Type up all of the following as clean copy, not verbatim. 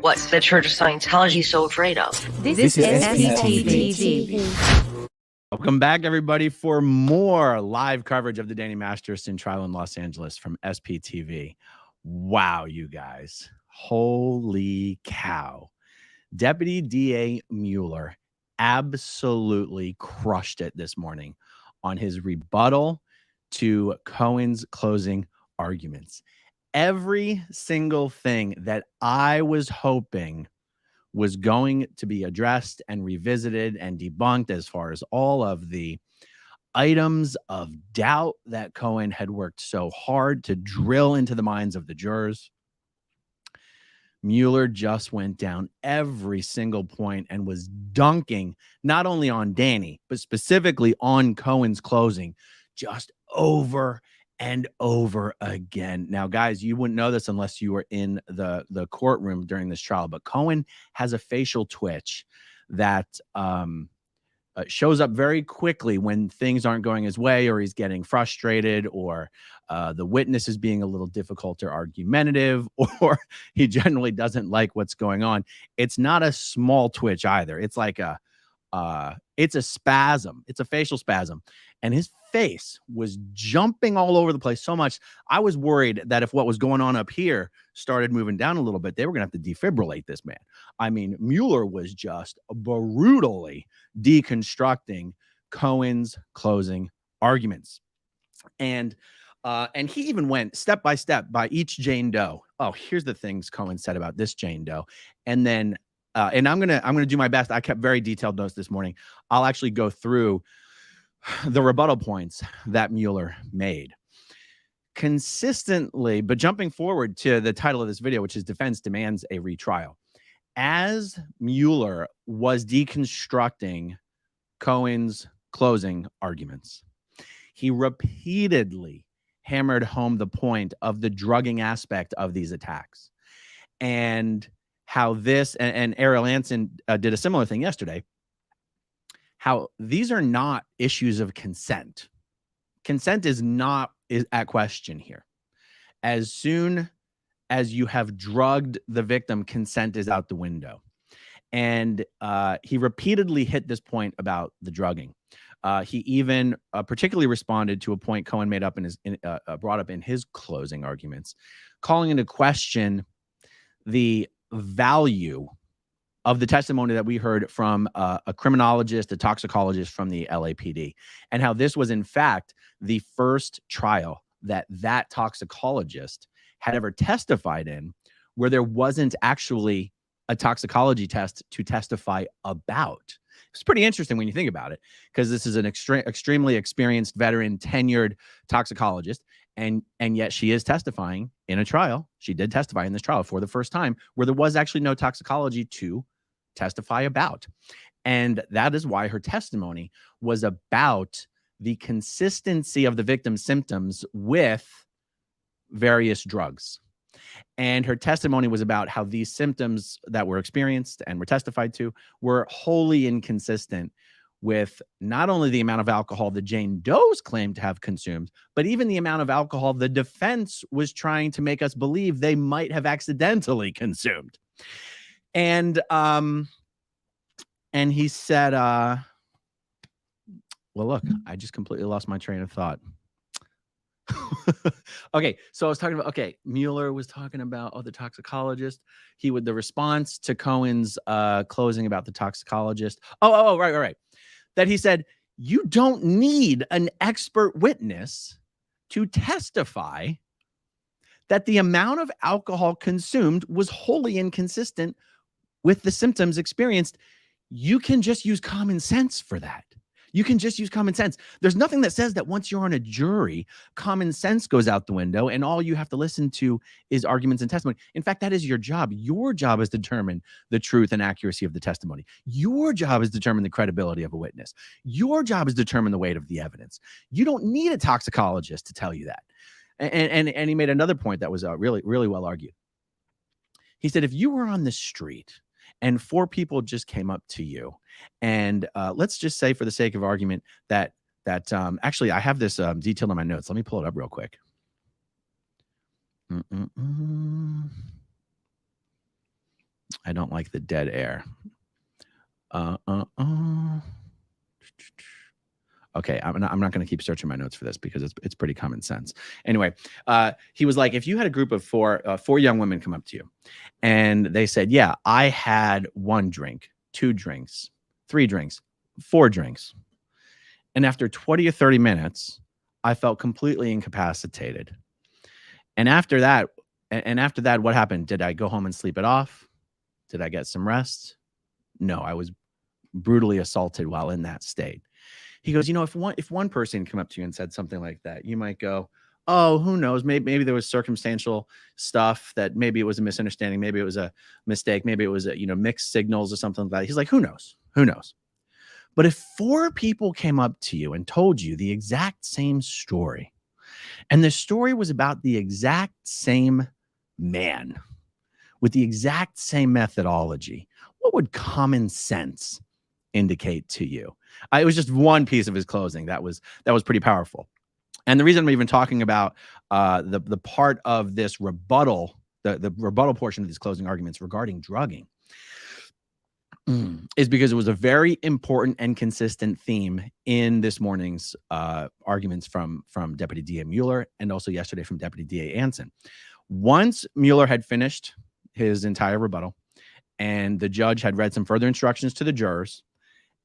what the Church of Scientology is so afraid of. This is SPTV. Welcome back, everybody, for more live coverage of the Danny Masterson trial in Los Angeles from SPTV. Wow, you guys. Holy cow. Deputy DA Mueller absolutely crushed it this morning on his rebuttal to Cohen's closing arguments. Every single thing that I was hoping was going to be addressed and revisited and debunked as far as all of the items of doubt that Cohen had worked so hard to drill into the minds of the jurors. Mueller just went down every single point and was dunking not only on Danny, but specifically on Cohen's closing just over and over again. Now, guys, you wouldn't know this unless you were in the courtroom during this trial, but Cohen has a facial twitch that shows up very quickly when things aren't going his way, or he's getting frustrated, or the witness is being a little difficult or argumentative, or he generally doesn't like what's going on. It's not a small twitch either. It's like it's a spasm. It's a facial spasm. And his face was jumping all over the place so much. I was worried that if what was going on up here started moving down a little bit, they were going to have to defibrillate this man. I mean, Mueller was just brutally deconstructing Cohen's closing arguments. And he even went step by step by each Jane Doe. Oh, here's the things Cohen said about this Jane Doe. And then and I'm gonna do my best. I kept very detailed notes this morning. I'll actually go through the rebuttal points that Mueller made consistently. But jumping forward to the title of this video, which is Defense Demands a Retrial, as Mueller was deconstructing Cohen's closing arguments, he repeatedly hammered home the point of the drugging aspect of these attacks, and how this, and Ariel Anson did a similar thing yesterday, how these are not issues of consent. Consent is at question here. As soon as you have drugged the victim, consent is out the window. And he repeatedly hit this point about the drugging. He even particularly responded to a point Cohen made up brought up in his closing arguments, calling into question the value of the testimony that we heard from a criminologist, a toxicologist from the LAPD, and how this was in fact the first trial that toxicologist had ever testified in where there wasn't actually a toxicology test to testify about. It's pretty interesting when you think about it, because this is an extremely experienced, veteran, tenured toxicologist, and yet she is testifying in a trial. She did testify in this trial for the first time where there was actually no toxicology to testify about. And that is why her testimony was about the consistency of the victim's symptoms with various drugs. And her testimony was about how these symptoms that were experienced and were testified to were wholly inconsistent with not only the amount of alcohol the Jane Does claimed to have consumed, but even the amount of alcohol the defense was trying to make us believe they might have accidentally consumed. And he said, well, look, I just completely lost my train of thought. Okay, so I was talking about, Mueller was talking about, the toxicologist. The response to Cohen's closing about the toxicologist. Right. That he said, you don't need an expert witness to testify that the amount of alcohol consumed was wholly inconsistent with the symptoms experienced. You can just use common sense for that. You can just use common sense. There's nothing that says that once you're on a jury, common sense goes out the window and all you have to listen to is arguments and testimony. In fact, that is your job. Your job is to determine the truth and accuracy of the testimony. Your job is to determine the credibility of a witness. Your job is to determine the weight of the evidence. You don't need a toxicologist to tell you that. And he made another point that was really, really well argued. He said, if you were on the street and 4 people just came up to you, and let's just say, for the sake of argument, that actually I have this detailed in my notes. Let me pull it up real quick. I don't like the dead air. Okay, I'm not going to keep searching my notes for this because it's pretty common sense. Anyway, he was like, if you had a group of four young women come up to you and they said, yeah, I had 1 drink, 2 drinks, 3 drinks, 4 drinks. And after 20 or 30 minutes, I felt completely incapacitated. And after that, what happened? Did I go home and sleep it off? Did I get some rest? No, I was brutally assaulted while in that state. He goes, if one person came up to you and said something like that, you might go, oh, who knows? Maybe there was circumstantial stuff, that maybe it was a misunderstanding. Maybe it was a mistake. Maybe it was mixed signals or something like that. He's like, who knows? Who knows? But if 4 people came up to you and told you the exact same story, and the story was about the exact same man with the exact same methodology, what would common sense indicate to you? It was just one piece of his closing that was pretty powerful. And the reason I'm even talking about the part of this rebuttal, the rebuttal portion of these closing arguments regarding drugging, is because it was a very important and consistent theme in this morning's arguments from Deputy DA Mueller, and also yesterday from Deputy DA Anson. Once Mueller had finished his entire rebuttal, and the judge had read some further instructions to the jurors,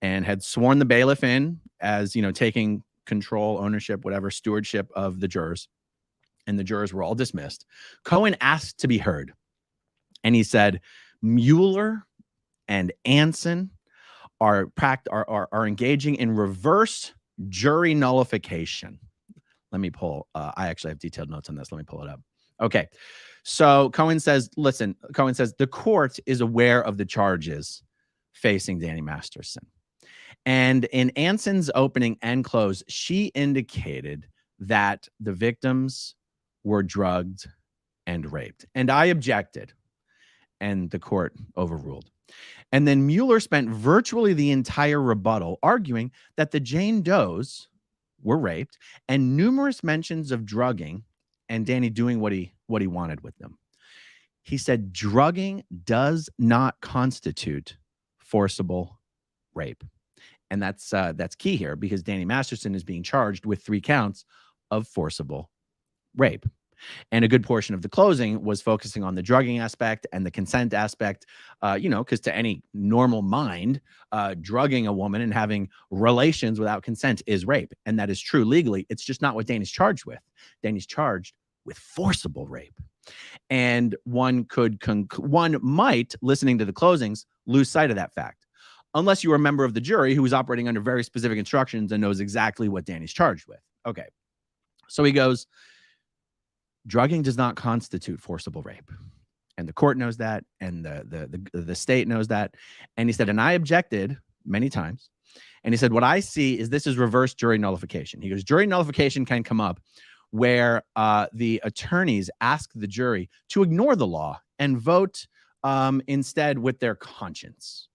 and had sworn the bailiff in as, taking control, ownership, whatever, stewardship of the jurors, and the jurors were all dismissed, Cohen asked to be heard. And he said, Mueller and Anson are engaging in reverse jury nullification. Let me pull. I actually have detailed notes on this. Let me pull it up. Okay. So Cohen says, the court is aware of the charges facing Danny Masterson. And in Anson's opening and close, she indicated that the victims were drugged and raped. And I objected, and the court overruled. And then Mueller spent virtually the entire rebuttal arguing that the Jane Does were raped, and numerous mentions of drugging and Danny doing what he wanted with them. He said drugging does not constitute forcible rape. And that's key here, because Danny Masterson is being charged with 3 counts of forcible rape. And a good portion of the closing was focusing on the drugging aspect and the consent aspect, because to any normal mind, drugging a woman and having relations without consent is rape. And that is true legally. It's just not what Danny's charged with. Danny's charged with forcible rape. And one might, listening to the closings, lose sight of that fact, unless you are a member of the jury who is operating under very specific instructions and knows exactly what Danny's charged with. Okay. So he goes, drugging does not constitute forcible rape. And the court knows that, and the state knows that. And he said, and I objected many times. And he said, what I see is this is reverse jury nullification. He goes, jury nullification can come up where the attorneys ask the jury to ignore the law and vote instead with their conscience.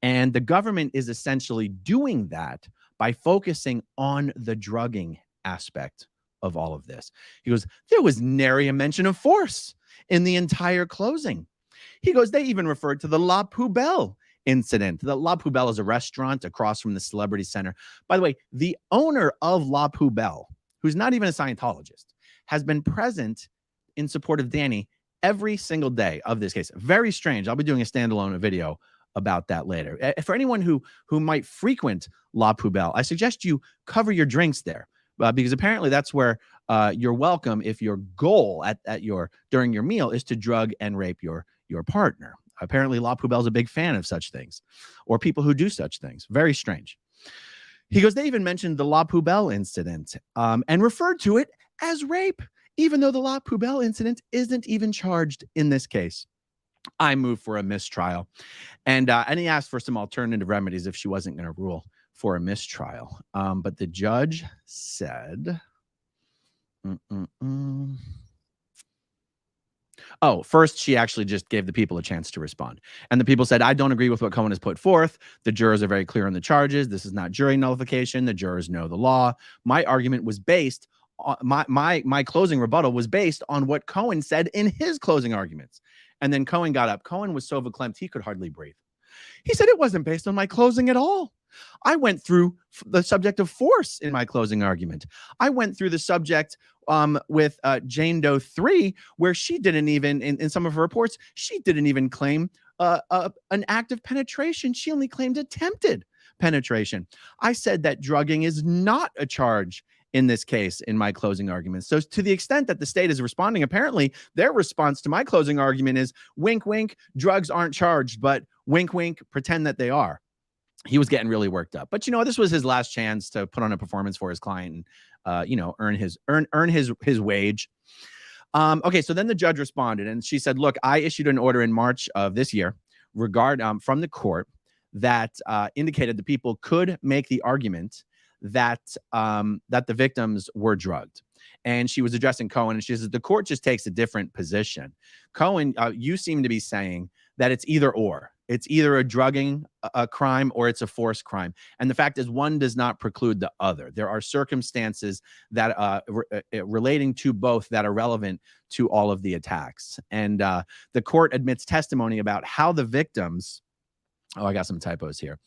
And the government is essentially doing that by focusing on the drugging aspect of all of this. He goes, there was nary a mention of force in the entire closing. He goes, they even referred to the La Poubelle incident. The La Poubelle is a restaurant across from the Celebrity Center. By the way, the owner of La Poubelle, who's not even a Scientologist, has been present in support of Danny every single day of this case. Very strange. I'll be doing a standalone video about that later. For anyone who might frequent La Poubelle, I suggest you cover your drinks there, because apparently that's where you're welcome if your goal during your meal is to drug and rape your partner. Apparently La Poubelle is a big fan of such things, or people who do such things. Very strange. He goes, they even mentioned the La Poubelle incident and referred to it as rape, even though the La Poubelle incident isn't even charged in this case. I moved for a mistrial, and he asked for some alternative remedies if she wasn't going to rule for a mistrial. But the judge said, oh, first she actually just gave the people a chance to respond. And the people said, I don't agree with what Cohen has put forth. The jurors are very clear on the charges. This is not jury nullification. The jurors know the law. My argument was based my closing rebuttal was based on what Cohen said in his closing arguments. And then Cohen got up. Cohen was so verklempt he could hardly breathe. He said it wasn't based on my closing at all. I went through the subject of force in my closing argument. I went through the subject with Jane Doe 3, where she didn't even, in some of her reports, she didn't even claim an act of penetration. She only claimed attempted penetration. I said that drugging is not a charge in this case in my closing argument. So to the extent that the state is responding, apparently their response to my closing argument is wink, wink, drugs aren't charged, but wink, wink, pretend that they are. He was getting really worked up. But, this was his last chance to put on a performance for his client and, earn his wage. Okay, so then the judge responded and she said, look, I issued an order in March of this year from the court that indicated the people could make the argument that the victims were drugged. And she was addressing Cohen, and she says the court just takes a different position. Cohen, you seem to be saying that it's either or. It's either a drugging a crime or it's a force crime. And the fact is one does not preclude the other. There are circumstances that relating to both that are relevant to all of the attacks. And the court admits testimony about how the victims, I got some typos here.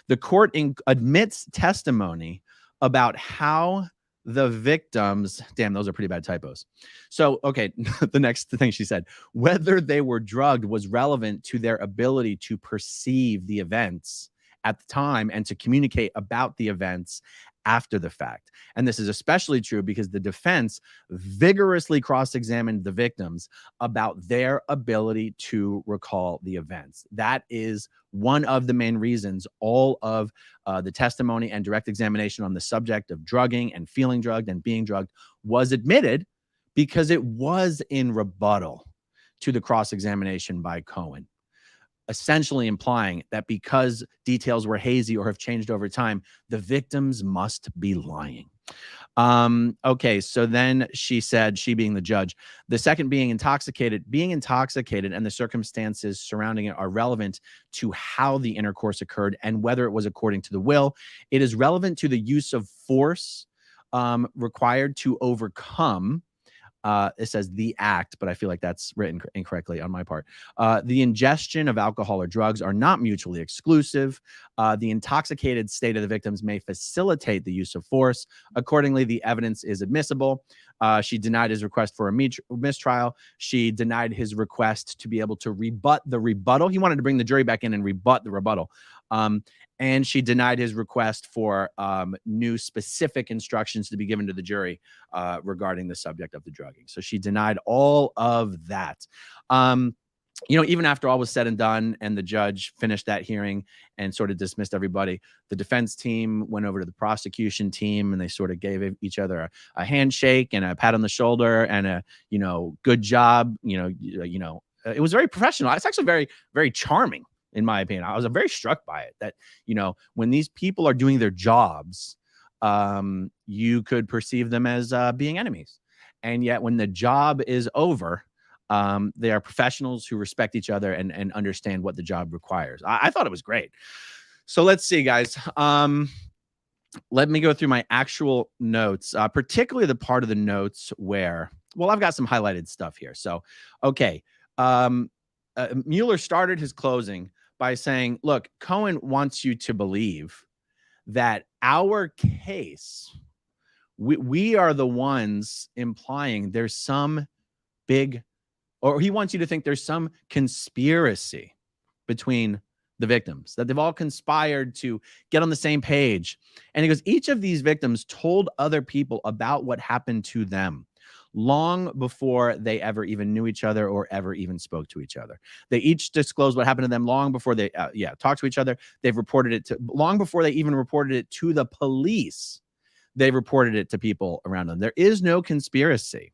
The court admits testimony about how the victims, damn, those are pretty bad typos. So, okay, the next thing she said, whether they were drugged was relevant to their ability to perceive the events at the time and to communicate about the events after the fact. And this is especially true because the defense vigorously cross-examined the victims about their ability to recall the events. That is one of the main reasons all of the testimony and direct examination on the subject of drugging and feeling drugged and being drugged was admitted, because it was in rebuttal to the cross-examination by Cohen, essentially implying that because details were hazy or have changed over time, the victims must be lying. Okay, so then she said, she being the judge, the second being intoxicated and the circumstances surrounding it are relevant to how the intercourse occurred and whether it was according to the will. It is relevant to the use of force required to overcome. It says the act, but I feel like that's written incorrectly on my part. The ingestion of alcohol or drugs are not mutually exclusive. The intoxicated state of the victims may facilitate the use of force. Accordingly, the evidence is admissible. She denied his request for a mistrial. She denied his request to be able to rebut the rebuttal. He wanted to bring the jury back in and rebut the rebuttal. And she denied his request for new specific instructions to be given to the jury regarding the subject of the drugging. So she denied all of that. Even after all was said and done and the judge finished that hearing and sort of dismissed everybody, the defense team went over to the prosecution team and they sort of gave each other a handshake and a pat on the shoulder and a, good job. It was very professional. It's actually very, very charming. In my opinion, I was very struck by it that, when these people are doing their jobs, you could perceive them as being enemies. And yet when the job is over, they are professionals who respect each other and understand what the job requires. I thought it was great. So let's see, guys. Let me go through my actual notes, particularly the part of the notes where, I've got some highlighted stuff here. So, okay. Mueller started his closing by saying, look, Cohen wants you to believe that our case, we are the ones implying there's some he wants you to think there's some conspiracy between the victims, that they've all conspired to get on the same page. And he goes, each of these victims told other people about what happened to them long before they ever even knew each other or ever even spoke to each other. They each disclosed what happened to them long before they talked to each other. They've reported it long before they even reported it to the police. They reported it to people around them. There is no conspiracy.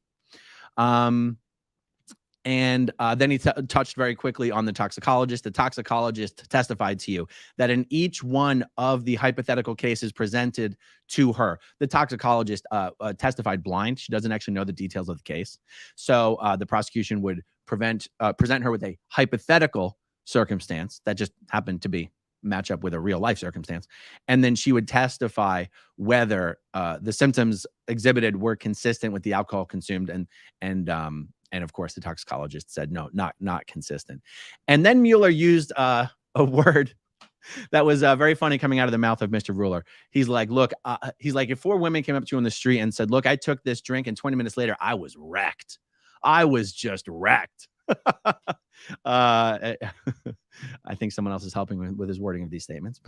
And then he touched very quickly on the toxicologist. The toxicologist testified to you that in each one of the hypothetical cases presented to her, the toxicologist testified blind. She doesn't actually know the details of the case. So the prosecution would present her with a hypothetical circumstance that just happened to be match up with a real life circumstance. And then she would testify whether the symptoms exhibited were consistent with the alcohol consumed. And of course, the toxicologist said, no, not consistent. And then Mueller used a word that was very funny coming out of the mouth of Mr. Ruler. He's like, look, if 4 women came up to you on the street and said, look, I took this drink and 20 minutes later, I was wrecked. I was just wrecked. I think someone else is helping with his wording of these statements.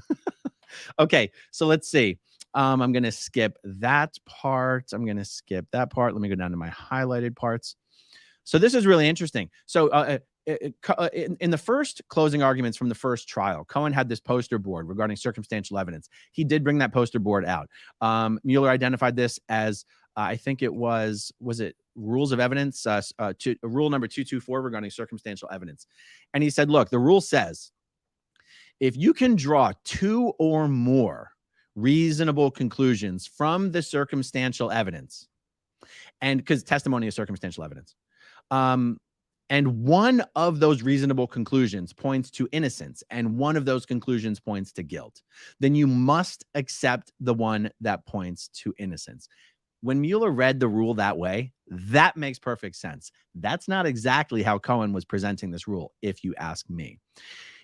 Okay, so let's see. I'm going to skip that part. Let me go down to my highlighted parts. So this is really interesting. So in the first closing arguments from the first trial, Cohen had this poster board regarding circumstantial evidence. He did bring that poster board out. Mueller identified this as, I think it was it rules of evidence, rule number 224 regarding circumstantial evidence. And he said, look, the rule says, if you can draw 2 or more reasonable conclusions from the circumstantial evidence, and because testimony is circumstantial evidence, and one of those reasonable conclusions points to innocence, and one of those conclusions points to guilt, then you must accept the one that points to innocence. When Mueller read the rule that way, that makes perfect sense. That's not exactly how Cohen was presenting this rule, if you ask me.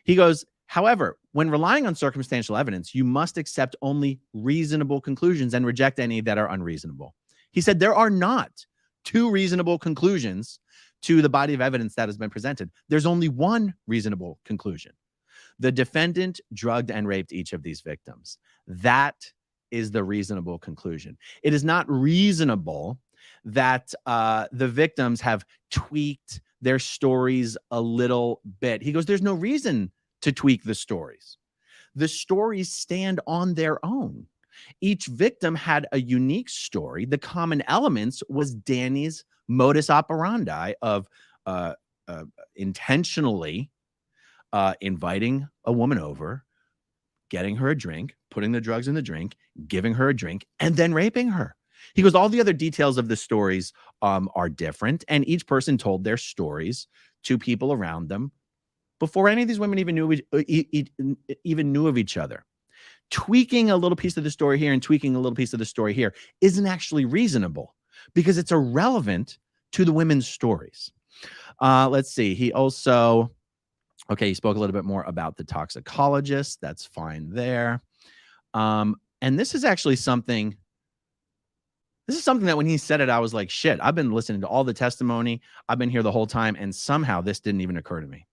He goes, however, when relying on circumstantial evidence, you must accept only reasonable conclusions and reject any that are unreasonable. He said there are not 2 reasonable conclusions to the body of evidence that has been presented. There's only one reasonable conclusion. The defendant drugged and raped each of these victims. That is the reasonable conclusion. It is not reasonable that the victims have tweaked their stories a little bit. He goes, there's no reason to tweak the stories. The stories stand on their own. Each victim had a unique story. The common elements was Danny's modus operandi of intentionally inviting a woman over, getting her a drink, putting the drugs in the drink, giving her a drink, and then raping her. He goes, all the other details of the stories are different, and each person told their stories to people around them before any of these women even knew of each other. Tweaking a little piece of the story here and tweaking a little piece of the story here isn't actually reasonable because it's irrelevant to the women's stories. Let's see. He also, he spoke a little bit more about the toxicologist. That's fine there. And this is actually something that when he said it, I was like, shit, I've been listening to all the testimony. I've been here the whole time. And somehow this didn't even occur to me.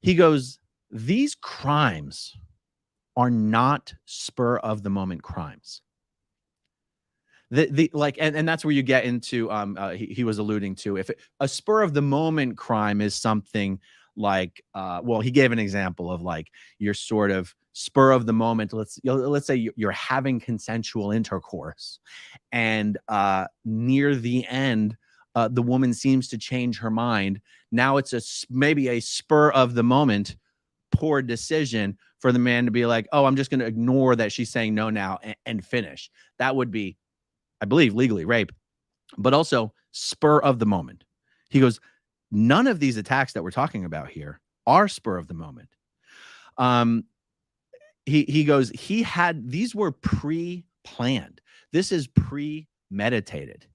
He goes, these crimes are not spur of the moment crimes. And that's where you get into, he was alluding to, if a spur of the moment crime is something like, he gave an example of like your sort of spur of the moment. Let's say you're having consensual intercourse and near the end, the woman seems to change her mind. Now it's maybe a spur of the moment poor decision for the man to be like, oh, I'm just going to ignore that she's saying no now and finish. That would be, I believe, legally rape, but also spur of the moment. He goes, none of these attacks that we're talking about here are spur of the moment. He goes, these were pre-planned. This is premeditated.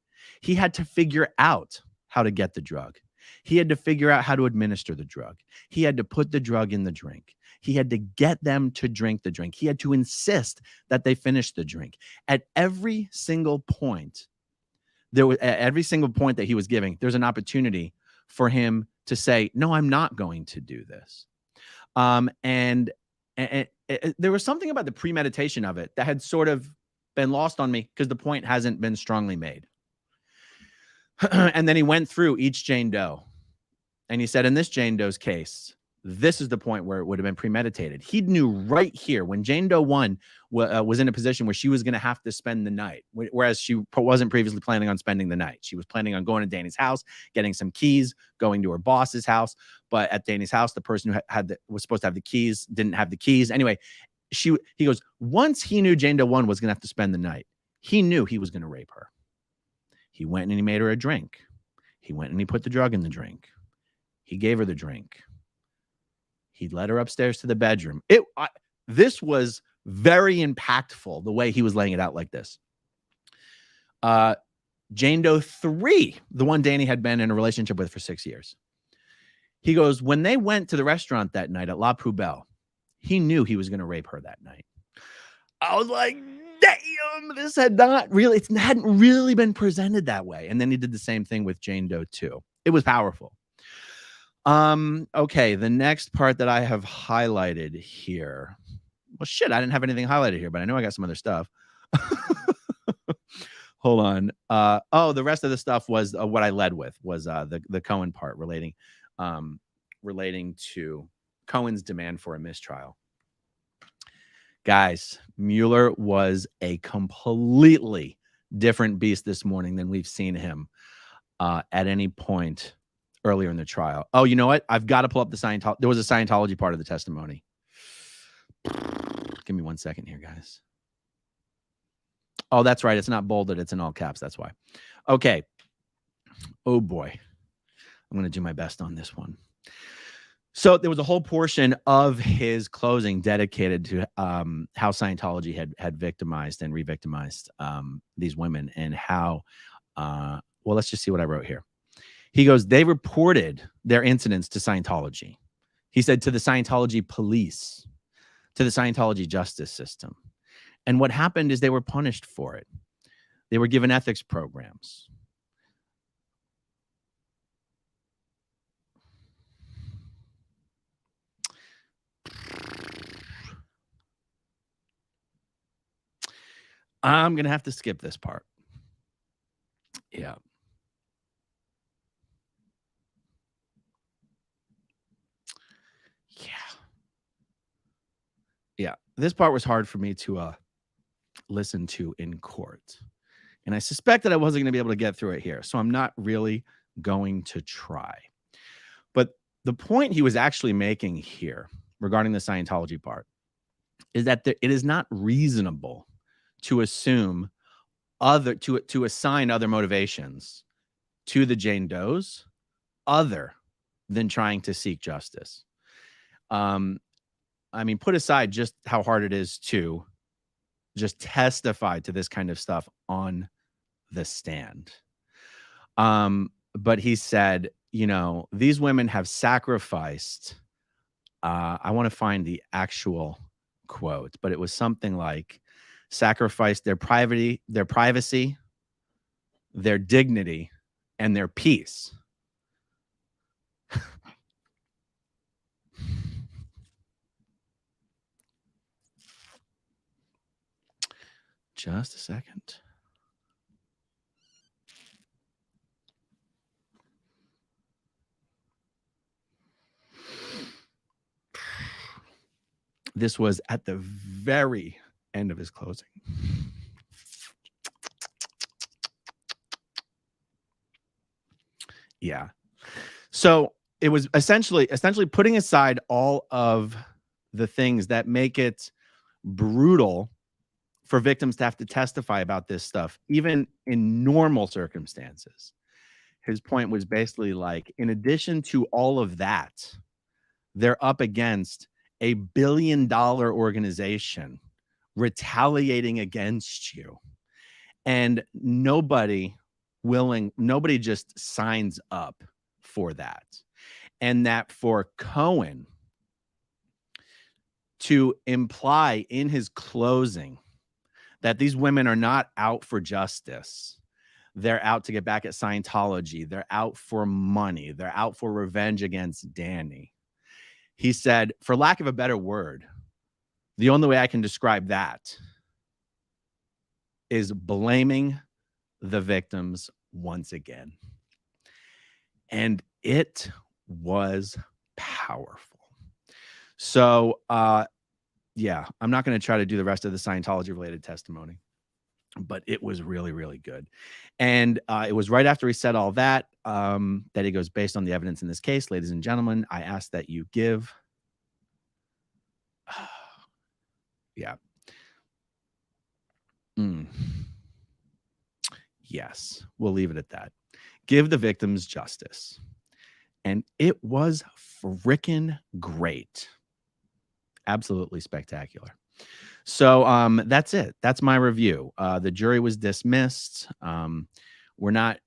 He had to figure out how to get the drug. He had to figure out how to administer the drug. He had to put the drug in the drink. He had to get them to drink the drink. He had to insist that they finish the drink. At every single point, that he was giving, there's an opportunity for him to say, no, I'm not going to do this. And there was something about the premeditation of it that had sort of been lost on me because the point hasn't been strongly made. And then he went through each Jane Doe and he said, in this Jane Doe's case, this is the point where it would have been premeditated. He knew right here when Jane Doe 1 was in a position where she was going to have to spend the night, whereas she wasn't previously planning on spending the night. She was planning on going to Danny's house, getting some keys, going to her boss's house. But at Danny's house, the person who was supposed to have the keys didn't have the keys. Anyway, he goes, once he knew Jane Doe 1 was going to have to spend the night, he knew he was going to rape her. He went and he made her a drink. He went and he put the drug in the drink. He gave her the drink. He led her upstairs to the bedroom. this was very impactful, the way he was laying it out like this. Jane Doe 3, the one Danny had been in a relationship with for 6 years. He goes, when they went to the restaurant that night at La Poubelle, he knew he was going to rape her that night. I was like, damn, this hadn't really been presented that way. And then he did the same thing with Jane Doe 2. It was powerful. Okay, the next part that I have highlighted here. Well, shit, I didn't have anything highlighted here, but I know I got some other stuff. Hold on. The rest of the stuff was what I led with was the Cohen part relating to Cohen's demand for a mistrial. Guys, Mueller was a completely different beast this morning than we've seen him at any point earlier in the trial. Oh, you know what? I've got to pull up the Scientology. There was a Scientology part of the testimony. Give me 1 second here, guys. Oh, that's right. It's not bolded. It's in all caps. That's why. Okay. Oh, boy. I'm going to do my best on this one. So there was a whole portion of his closing dedicated to how Scientology had victimized and re-victimized these women, and how, well, let's just see what I wrote here. He goes, they reported their incidents to Scientology. He said, to the Scientology police, to the Scientology justice system. And what happened is they were punished for it. They were given ethics programs. I'm going to have to skip this part. Yeah. Yeah. This part was hard for me to listen to in court. And I suspect that I wasn't going to be able to get through it here. So I'm not really going to try. But the point he was actually making here regarding the Scientology part is that it is not reasonable to assume to assign other motivations to the Jane Does other than trying to seek justice. I mean, put aside just how hard it is to just testify to this kind of stuff on the stand. But he said, you know, these women have sacrificed. I want to find the actual quote, but it was something like sacrificed their privacy, their dignity, and their peace. Just a second. This was at the very end of his closing. Yeah. So it was essentially putting aside all of the things that make it brutal for victims to have to testify about this stuff, even in normal circumstances. His point was basically like, in addition to all of that, they're up against a $1 billion organization retaliating against you. And nobody just signs up for that. And that for Cohen to imply in his closing that these women are not out for justice, they're out to get back at Scientology, they're out for money, they're out for revenge against Danny. He said, for lack of a better word, the only way I can describe that is blaming the victims once again. And it was powerful. So, yeah, I'm not going to try to do the rest of the Scientology-related testimony, but it was really, really good. And it was right after he said all that, that he goes, based on the evidence in this case, ladies and gentlemen, I ask that you give... yeah. Yes, we'll leave it at that. Give the victims justice. And it was frickin' great. Absolutely spectacular. So that's it. That's my review. The jury was dismissed. We're not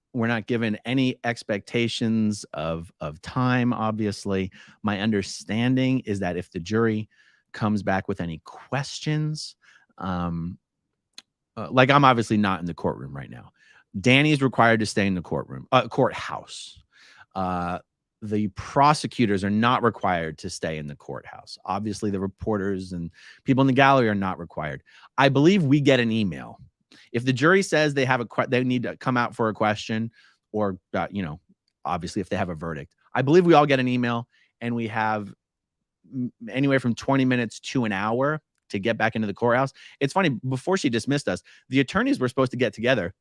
given any expectations of time. Obviously, my understanding is that if the jury comes back with any questions, like I'm obviously not in the courtroom right now. Danny is required to stay in the courthouse. The prosecutors are not required to stay in the courthouse. Obviously, the reporters and people in the gallery are not required. I believe we get an email. If the jury says they have they need to come out for a question, or obviously if they have a verdict, I believe we all get an email, and we have anywhere from 20 minutes to an hour to get back into the courthouse. It's funny, before she dismissed us, the attorneys were supposed to get together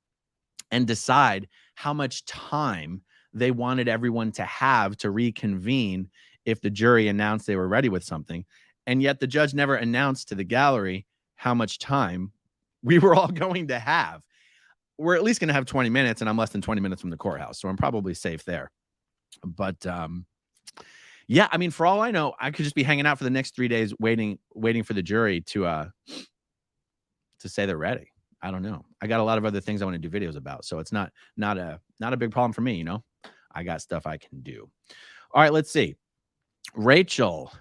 and decide how much time they wanted everyone to have to reconvene if the jury announced they were ready with something. And yet the judge never announced to the gallery how much time we were all going to have. We're at least going to have 20 minutes, and I'm less than 20 minutes from the courthouse, so I'm probably safe there. But yeah, I mean, for all I know, I could just be hanging out for the next 3 days waiting for the jury to say they're ready. I don't know. I got a lot of other things I want to do videos about, so it's not a big problem for me, I got stuff I can do. All right, let's see. Rachel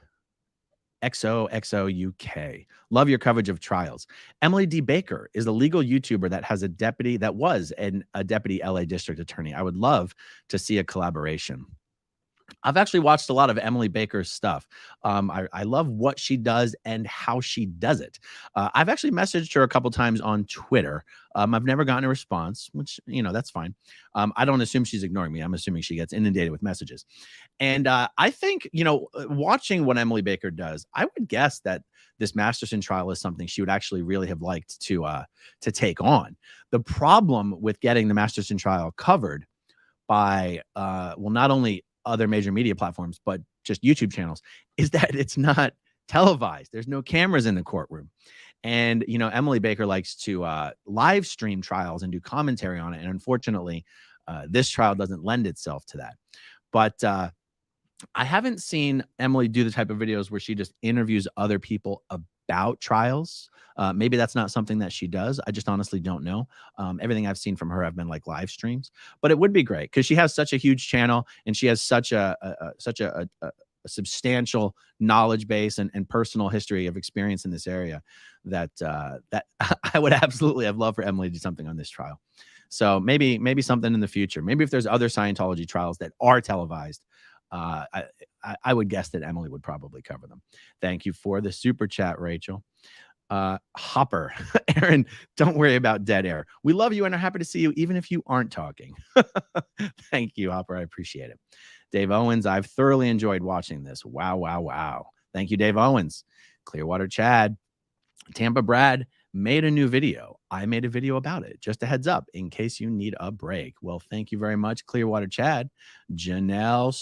XOXO UK. Love your coverage of trials. Emily D. Baker is a legal YouTuber that was a deputy LA district attorney. I would love to see a collaboration. I've actually watched a lot of Emily Baker's stuff. I love what she does and how she does it. I've actually messaged her a couple times on Twitter. I've never gotten a response, which, that's fine. I don't assume she's ignoring me. I'm assuming she gets inundated with messages. And I think, watching what Emily Baker does, I would guess that this Masterson trial is something she would actually really have liked to take on. The problem with getting the Masterson trial covered by, not only other major media platforms, but just YouTube channels, is that it's not televised. There's no cameras in the courtroom. And, Emily Baker likes to live stream trials and do commentary on it. And unfortunately, this trial doesn't lend itself to that. But I haven't seen Emily do the type of videos where she just interviews other people about trials. Maybe that's not something that she does. I just honestly don't know. Everything I've seen from her have been like live streams, but it would be great because she has such a huge channel and she has such a substantial knowledge base and personal history of experience in this area that I would absolutely have loved for Emily to do something on this trial. So maybe something in the future. Maybe if there's other Scientology trials that are televised, I would guess that Emily would probably cover them. Thank you for the super chat, Rachel. Hopper, Aaron, don't worry about dead air. We love you and are happy to see you, even if you aren't talking. Thank you, Hopper. I appreciate it. Dave Owens, I've thoroughly enjoyed watching this. Wow, wow, wow. Thank you, Dave Owens. Clearwater Chad, Tampa Brad made a new video. I made a video about it. Just a heads up in case you need a break. Well, thank you very much, Clearwater Chad. Janelle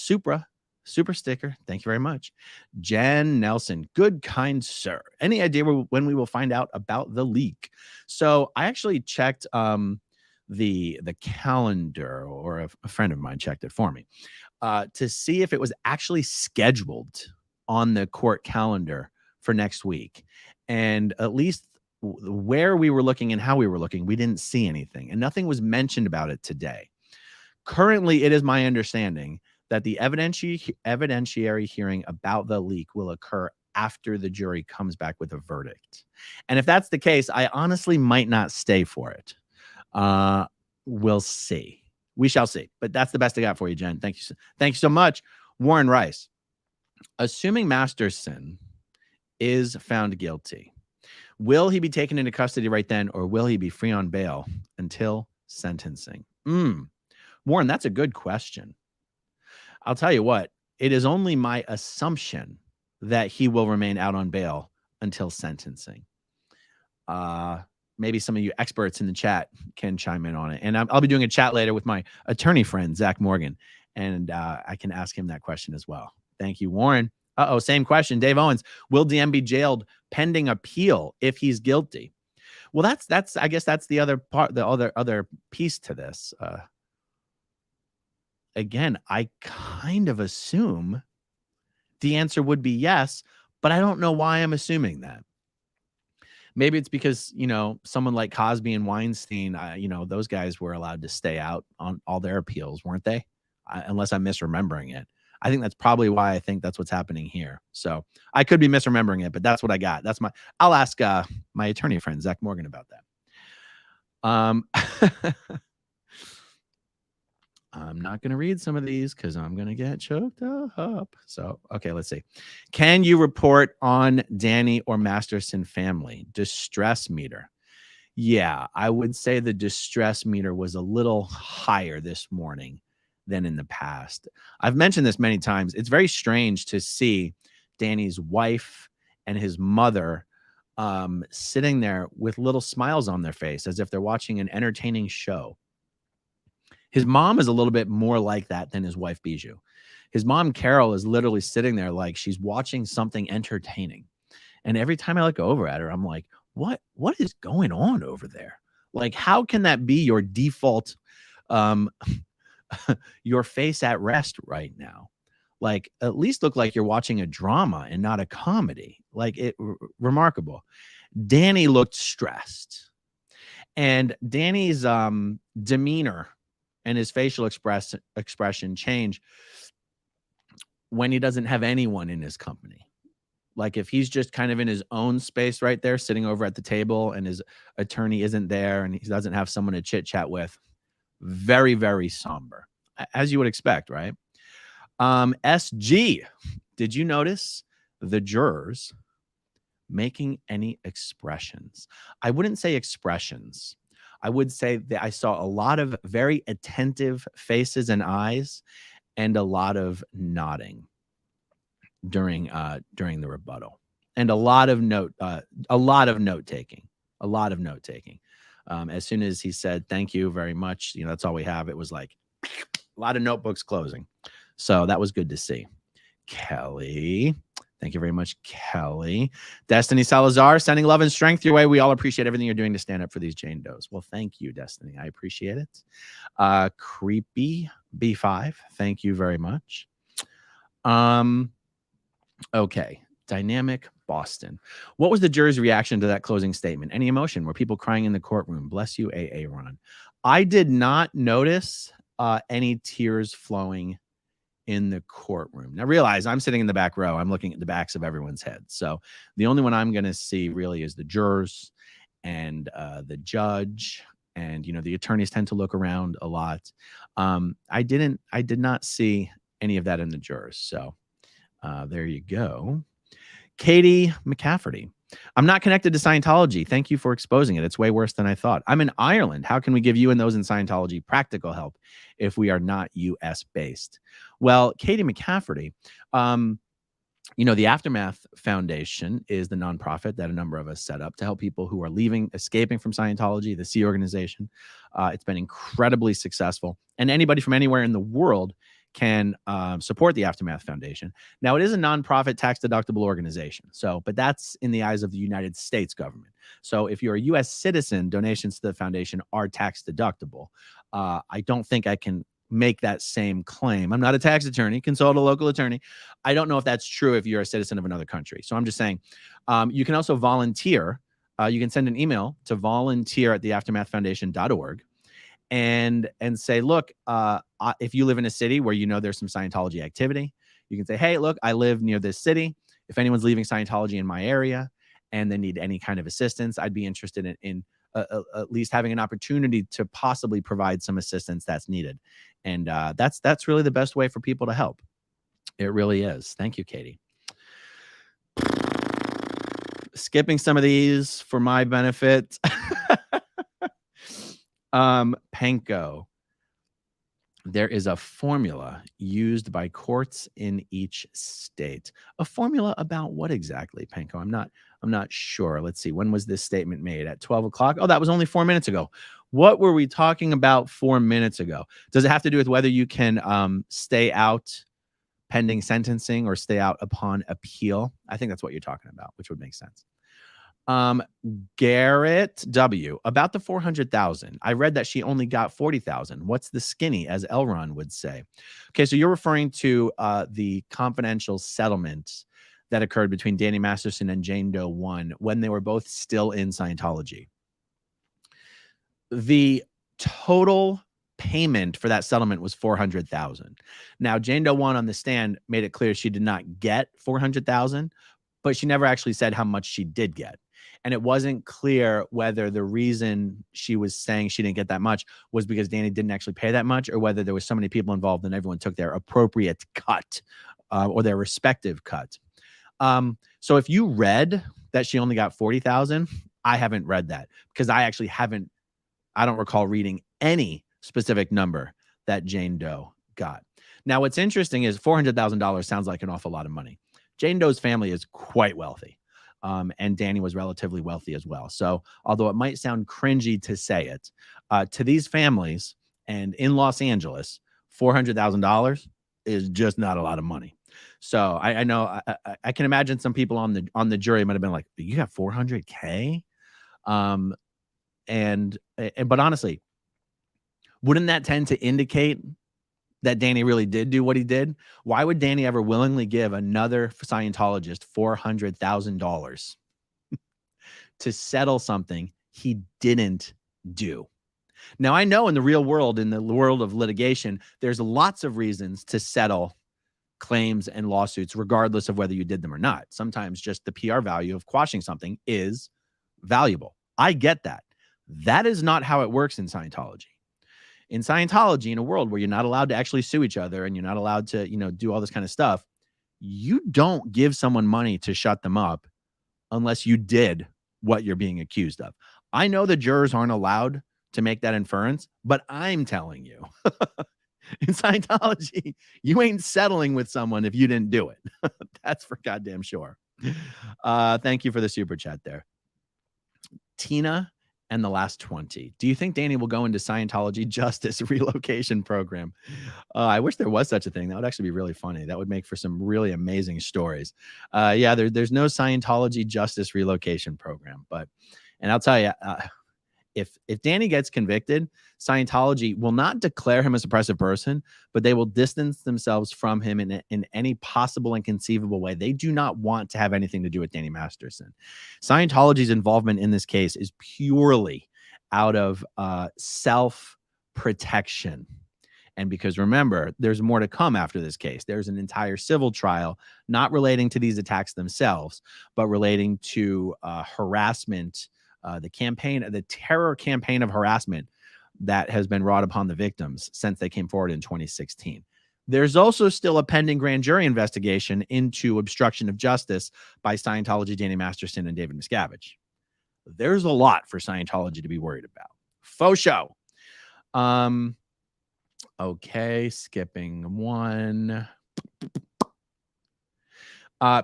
Super sticker. Thank you very much. Jen Nelson. Good, kind sir. Any idea when we will find out about the leak? So I actually checked the calendar, or a friend of mine checked it for me to see if it was actually scheduled on the court calendar for next week. And at least where we were looking and how we were looking, we didn't see anything. And nothing was mentioned about it today. Currently, it is my understanding that the evidentiary hearing about the leak will occur after the jury comes back with a verdict. And if that's the case, I honestly might not stay for it. We'll see. We shall see. But that's the best I got for you, Jen. Thank you. Thank you so much. Warren Rice. Assuming Masterson is found guilty, will he be taken into custody right then, or will he be free on bail until sentencing? Warren, that's a good question. I'll tell you what, it is only my assumption that he will remain out on bail until sentencing. Maybe some of you experts in the chat can chime in on it. And I'll be doing a chat later with my attorney friend, Zach Morgan, and I can ask him that question as well. Thank you, Warren. Same question. Dave Owens, will DM be jailed pending appeal if he's guilty? Well, that's I guess that's the other part, the other piece to this. Again, I kind of assume the answer would be yes, But I don't know why I'm assuming that. Maybe it's because, someone like Cosby and Weinstein, those guys were allowed to stay out on all their appeals, weren't they? Unless I'm misremembering it. I think that's probably why I think that's what's happening here. So I could be misremembering it, but that's what I got. I'll ask my attorney friend, Zach Morgan, about that. I'm not going to read some of these because I'm going to get choked up. So, okay, let's see. Can you report on Danny or Masterson family? Distress meter. Yeah, I would say the distress meter was a little higher this morning than in the past. I've mentioned this many times. It's very strange to see Danny's wife and his mother sitting there with little smiles on their face as if they're watching an entertaining show. His mom is a little bit more like that than his wife, Bijou. His mom, Carol, is literally sitting there like she's watching something entertaining. And every time I look over at her, I'm like, what is going on over there? Like, how can that be your default, your face at rest right now? Like, at least look like you're watching a drama and not a comedy. Like, remarkable. Danny looked stressed. And Danny's demeanor and his facial expression change when he doesn't have anyone in his company. Like if he's just kind of in his own space right there, sitting over at the table, and his attorney isn't there and he doesn't have someone to chit chat with, very, very somber, as you would expect, right? SG, did you notice the jurors making any expressions? I wouldn't say expressions. I would say that I saw a lot of very attentive faces and eyes and a lot of nodding during the rebuttal, and a lot of note taking. As soon as he said, "Thank you very much," that's all we have. It was like a lot of notebooks closing. So that was good to see. Kelly, thank you very much, Kelly. Destiny Salazar, sending love and strength your way. We all appreciate everything you're doing to stand up for these Jane Does. Well, thank you, Destiny. I appreciate it. Creepy B5, thank you very much. Okay. Dynamic Boston. What was the jury's reaction to that closing statement? Any emotion? Were people crying in the courtroom? Bless you, AA Ron. I did not notice any tears flowing in the courtroom. Now realize I'm sitting in the back row. I'm looking at the backs of everyone's heads. So the only one I'm going to see really is the jurors and the judge. And, the attorneys tend to look around a lot. I did not see any of that in the jurors. So there you go. Katie McCafferty. I'm not connected to Scientology. Thank you for exposing it. It's way worse than I thought. I'm in Ireland. How can we give you and those in Scientology practical help if we are not U.S. based? Well, Katie McCafferty, the Aftermath Foundation is the nonprofit that a number of us set up to help people who are escaping from Scientology, the Sea organization. It's been incredibly successful. And anybody from anywhere in the world can support the Aftermath Foundation. Now, it is a nonprofit tax-deductible organization. But that's in the eyes of the United States government. So if you're a U.S. citizen, donations to the foundation are tax-deductible. I don't think I can make that same claim. I'm not a tax attorney. Consult a local attorney. I don't know if that's true if you're a citizen of another country. So I'm just saying, you can also volunteer. You can send an email to volunteer@theaftermathfoundation.org. And say, look, if you live in a city where there's some Scientology activity, you can say, hey, look, I live near this city. If anyone's leaving Scientology in my area and they need any kind of assistance, I'd be interested in at least having an opportunity to possibly provide some assistance that's needed. And that's really the best way for people to help. It really is. Thank you, Katie. Skipping some of these for my benefit. Panko. There is a formula used by courts in each state. A formula about what exactly, Panko? I'm not sure. Let's see. When was this statement made? At 12 o'clock? Oh, that was only 4 minutes ago. What were we talking about 4 minutes ago? Does it have to do with whether you can stay out pending sentencing or stay out upon appeal? I think that's what you're talking about, which would make sense. Garrett W. About the 400,000. I read that she only got 40,000. What's the skinny, as Elron would say? Okay, so you're referring to the confidential settlement that occurred between Danny Masterson and Jane Doe 1 when they were both still in Scientology. The total payment for that settlement was $400,000. Now, Jane Doe 1 on the stand made it clear she did not get $400,000, but she never actually said how much she did get. And it wasn't clear whether the reason she was saying she didn't get that much was because Danny didn't actually pay that much, or whether there was so many people involved and everyone took their appropriate cut or their respective cut. So if you read that she only got $40,000, I haven't read that because I don't recall reading any specific number that Jane Doe got. Now, what's interesting is $400,000 sounds like an awful lot of money. Jane Doe's family is quite wealthy. And Danny was relatively wealthy as well. So although it might sound cringy to say it, to these families and in Los Angeles, $400,000 is just not a lot of money. So I know I can imagine some people on the jury might have been like, you got $400K? But honestly, wouldn't that tend to indicate that Danny really did do what he did? Why would Danny ever willingly give another Scientologist $400,000 to settle something he didn't do? Now, I know in the real world, in the world of litigation, there's lots of reasons to settle claims and lawsuits, regardless of whether you did them or not. Sometimes just the PR value of quashing something is valuable. I get that. That is not how it works in Scientology. In Scientology, in a world where you're not allowed to actually sue each other and you're not allowed to, do all this kind of stuff, you don't give someone money to shut them up unless you did what you're being accused of. I know the jurors aren't allowed to make that inference, but I'm telling you, in Scientology, you ain't settling with someone if you didn't do it. That's for goddamn sure. Thank you for the super chat there. Tina and the last 20. Do you think Danny will go into Scientology Justice Relocation Program? I wish there was such a thing. That would actually be really funny. That would make for some really amazing stories. Yeah, there's no Scientology Justice Relocation Program. And I'll tell you, if Danny gets convicted, Scientology will not declare him a suppressive person, but they will distance themselves from him in any possible and conceivable way. They do not want to have anything to do with Danny Masterson. Scientology's involvement in this case is purely out of self-protection. And because remember, there's more to come after this case. There's an entire civil trial, not relating to these attacks themselves, but relating to harassment, the terror campaign of harassment that has been wrought upon the victims since they came forward in 2016. There's also still a pending grand jury investigation into obstruction of justice by Scientology, Danny Masterson, and David Miscavige. There's a lot for Scientology to be worried about. Faux show. Okay, skipping one.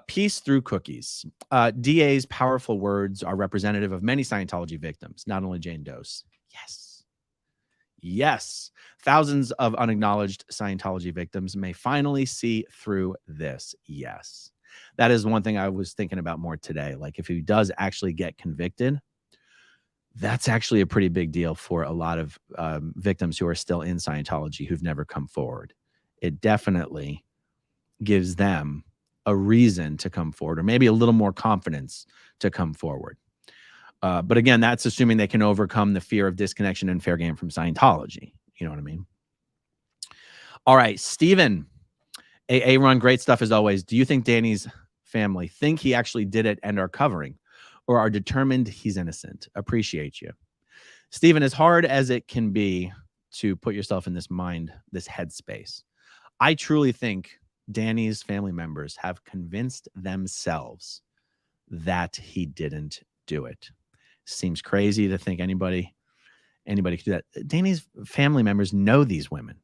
Peace through cookies. DA's powerful words are representative of many Scientology victims, not only Jane Doe's. Yes. Thousands of unacknowledged Scientology victims may finally see through this. Yes. That is one thing I was thinking about more today. Like if he does actually get convicted, that's actually a pretty big deal for a lot of victims who are still in Scientology who've never come forward. It definitely gives them a reason to come forward, or maybe a little more confidence to come forward. But again, that's assuming they can overcome the fear of disconnection and fair game from Scientology. You know what I mean? All right, Steven. Ron, great stuff as always. Do you think Danny's family think he actually did it and are covering, or are determined he's innocent? Appreciate you. Steven, as hard as it can be to put yourself in this headspace, I truly think Danny's family members have convinced themselves that he didn't do it. Seems crazy to think anybody could do that. Danny's family members know these women.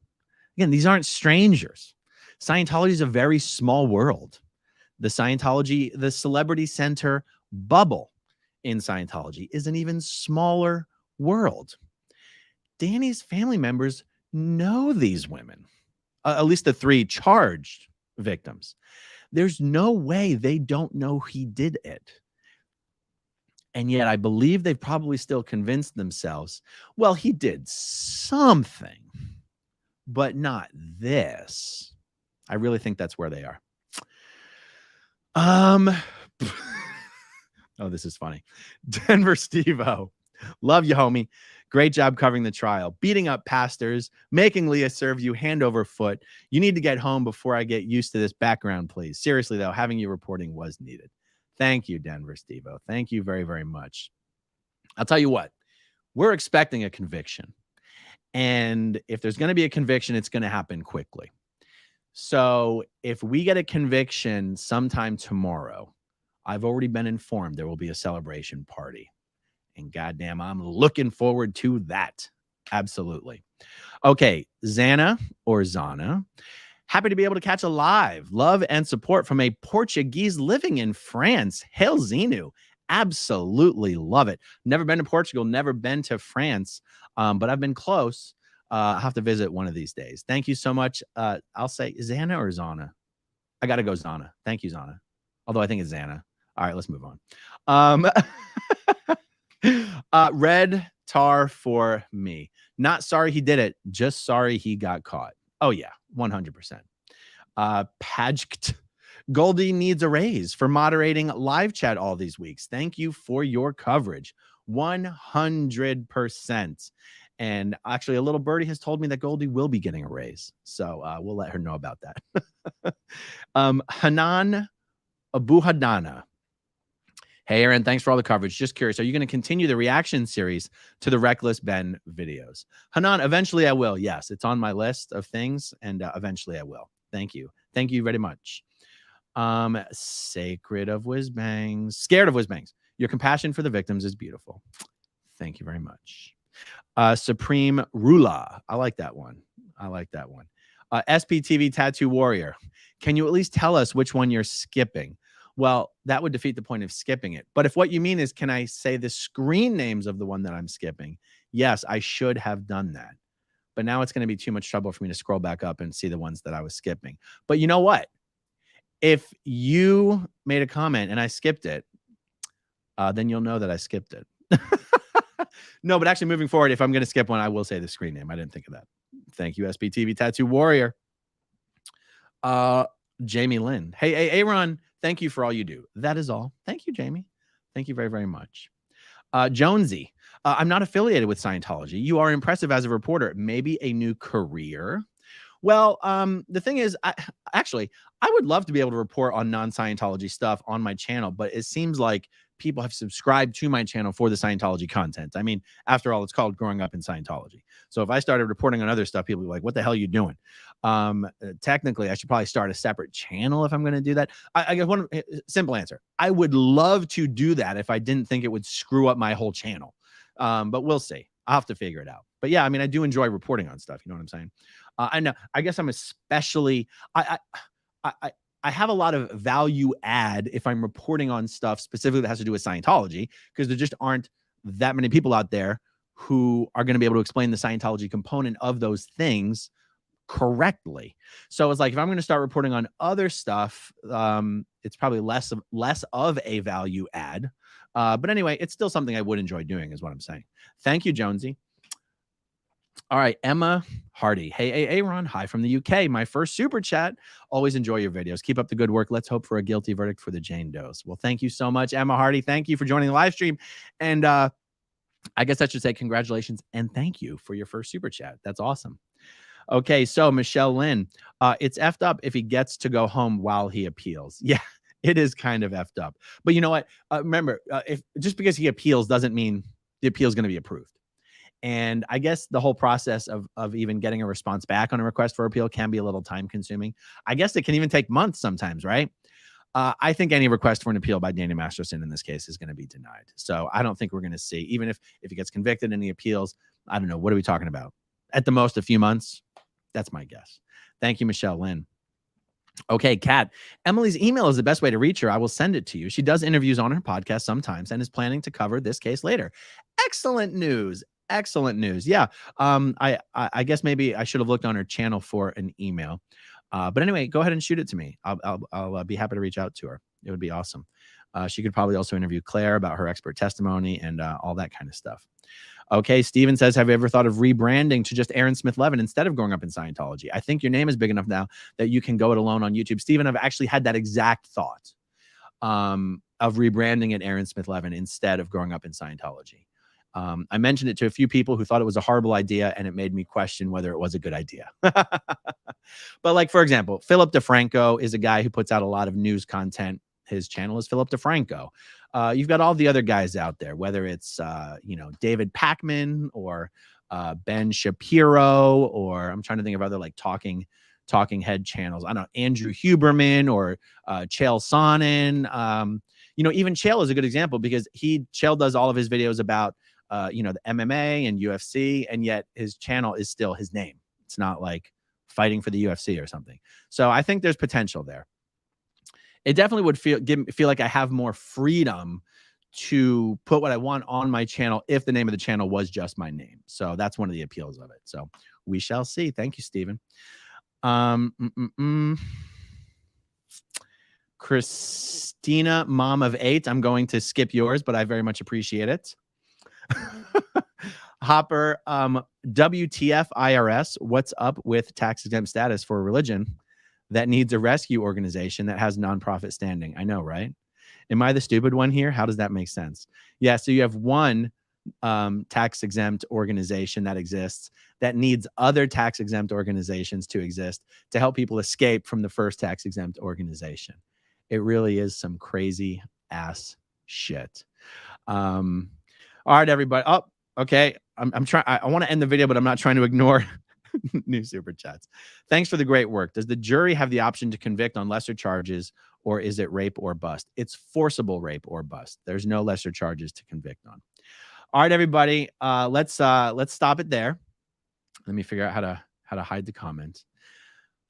Again, these aren't strangers. Scientology is a very small world. The celebrity center bubble in Scientology is an even smaller world. Danny's family members know these women, at least the 3 charged victims. There's no way they don't know he did it. And yet I believe they've probably still convinced themselves, well, he did something, but not this. I really think that's where they are. Oh, this is funny. Denver Steve-O. Love you, homie. Great job covering the trial. Beating up pastors, making Leah serve you hand over foot. You need to get home before I get used to this background, please. Seriously, though, having you reporting was needed. Thank you, Denver Steve-O. Thank you very, very much. I'll tell you what. We're expecting a conviction. And if there's going to be a conviction, it's going to happen quickly. So if we get a conviction sometime tomorrow, I've already been informed there will be a celebration party. And goddamn, I'm looking forward to that. Absolutely. Okay, Zana or Zana. Happy to be able to catch a live. Love and support from a Portuguese living in France. Hail Zenu. Absolutely love it. Never been to Portugal, never been to France, but I've been close. I'll have to visit one of these days. Thank you so much. I'll say Zana or Zana. I got to go Zana. Thank you, Zana. Although I think it's Zana. All right, let's move on. Red tar for me. Not sorry he did it, just sorry he got caught. Oh, yeah, 100%. Pajkt. Goldie needs a raise for moderating live chat all these weeks. Thank you for your coverage. 100%. And actually, a little birdie has told me that Goldie will be getting a raise. So we'll let her know about that. Hanan Abu Hadana. Hey, Aaron, thanks for all the coverage. Just curious, are you going to continue the reaction series to the Reckless Ben videos? Hanan, eventually I will. Yes, it's on my list of things, and eventually I will. Thank you. Thank you very much. Sacred of Whizbangs. Scared of Whizbangs. Your compassion for the victims is beautiful. Thank you very much. Supreme Rula. I like that one. I like that one. SPTV Tattoo Warrior. Can you at least tell us which one you're skipping? Well, that would defeat the point of skipping it. But if what you mean is, can I say the screen names of the one that I'm skipping? Yes, I should have done that. But now it's going to be too much trouble for me to scroll back up and see the ones that I was skipping. But you know what? If you made a comment and I skipped it, then you'll know that I skipped it. No, but actually moving forward, if I'm going to skip one, I will say the screen name. I didn't think of that. Thank you, SPTV Tattoo Warrior. Jamie Lynn. Hey, Aaron, thank you for all you do. That is all. Thank you, Jamie. Thank you very, very much. Jonesy. I'm not affiliated with Scientology. You are impressive as a reporter. Maybe a new career. Well, the thing is, I would love to be able to report on non-Scientology stuff on my channel, but it seems like people have subscribed to my channel for the Scientology content. I mean, after all, it's called Growing Up in Scientology. So if I started reporting on other stuff, people would be like, what the hell are you doing? Technically, I should probably start a separate channel if I'm going to do that. I guess one simple answer. I would love to do that if I didn't think it would screw up my whole channel. But we'll see. I'll have to figure it out. But yeah, I mean, I do enjoy reporting on stuff. You know what I'm saying? I know. I guess I'm especially. I have a lot of value add if I'm reporting on stuff specifically that has to do with Scientology, because there just aren't that many people out there who are going to be able to explain the Scientology component of those things correctly. So it's like, if I'm going to start reporting on other stuff, it's probably less of a value add. But anyway, it's still something I would enjoy doing, is what I'm saying. Thank you, Jonesy. All right, Emma Hardy. Hey, Aaron. Hi from the UK. My first super chat. Always enjoy your videos. Keep up the good work. Let's hope for a guilty verdict for the Jane Does. Well, thank you so much, Emma Hardy. Thank you for joining the live stream. And I guess I should say congratulations and thank you for your first super chat. That's awesome. Okay, so Michelle Lynn. It's effed up if he gets to go home while he appeals. Yeah, it is kind of effed up. But you know what? Remember, if just because he appeals doesn't mean the appeal is going to be approved. And I guess the whole process of even getting a response back on a request for appeal can be a little time consuming. I guess it can even take months sometimes, right? I think any request for an appeal by Danny Masterson in this case is going to be denied. So I don't think we're going to see, even if he gets convicted in the appeals, I don't know. What are we talking about? At the most, a few months. That's my guess. Thank you, Michelle Lynn. Okay, Kat. Emily's email is the best way to reach her. I will send it to you. She does interviews on her podcast sometimes and is planning to cover this case later. Excellent news. Excellent news. Yeah. I guess maybe I should have looked on her channel for an email. But anyway, go ahead and shoot it to me. I'll be happy to reach out to her. It would be awesome. She could probably also interview Claire about her expert testimony and all that kind of stuff. Okay, Steven says, have you ever thought of rebranding to just Aaron Smith-Levin instead of Growing Up in Scientology? I think your name is big enough now that you can go it alone on YouTube. Steven, I've actually had that exact thought. of rebranding it Aaron Smith-Levin instead of growing up in Scientology. I mentioned it to a few people who thought it was a horrible idea, and it made me question whether it was a good idea. But like, for example, Philip DeFranco is a guy who puts out a lot of news content. His channel is Philip DeFranco. You've got all the other guys out there, whether it's, David Pakman or Ben Shapiro, or I'm trying to think of other like talking head channels. I don't know, Andrew Huberman or Chael Sonnen. Even Chael is a good example because Chael does all of his videos about, the MMA and UFC, and yet his channel is still his name. It's not like fighting for the UFC or something. So I think there's potential there. It definitely would feel like I have more freedom to put what I want on my channel if the name of the channel was just my name. So that's one of the appeals of it. So we shall see. Thank you, Stephen. Christina, mom of 8. I'm going to skip yours, but I very much appreciate it. Hopper, WTF IRS, what's up with tax exempt status for a religion that needs a rescue organization that has nonprofit standing? I know, right? Am I the stupid one here? How does that make sense? Yeah, so you have one tax exempt organization that exists that needs other tax exempt organizations to exist to help people escape from the first tax exempt organization. It really is some crazy ass shit. All right, everybody. Oh, okay. I'm trying. I want to end the video, but I'm not trying to ignore new super chats. Thanks for the great work. Does the jury have the option to convict on lesser charges, or is it rape or bust? It's forcible rape or bust. There's no lesser charges to convict on. All right, everybody. Let's stop it there. Let me figure out how to hide the comments.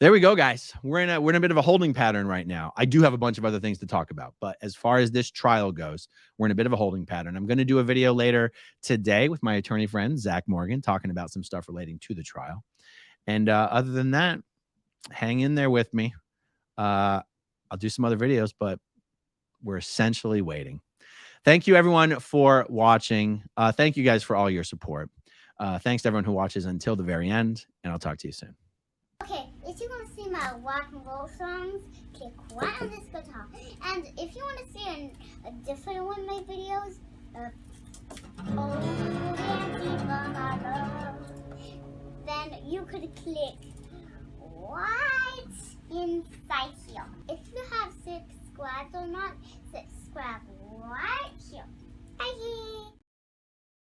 There we go, guys. We're in a bit of a holding pattern right now. I do have a bunch of other things to talk about, but as far as this trial goes, we're in a bit of a holding pattern. I'm going to do a video later today with my attorney friend, Zach Morgan, talking about some stuff relating to the trial. And other than that, hang in there with me. I'll do some other videos, but we're essentially waiting. Thank you, everyone, for watching. Thank you guys for all your support. Thanks to everyone who watches until the very end, and I'll talk to you soon. Okay, if you want to see my rock and roll songs, click right on this guitar. And if you want to see a different one of my videos, then you could click right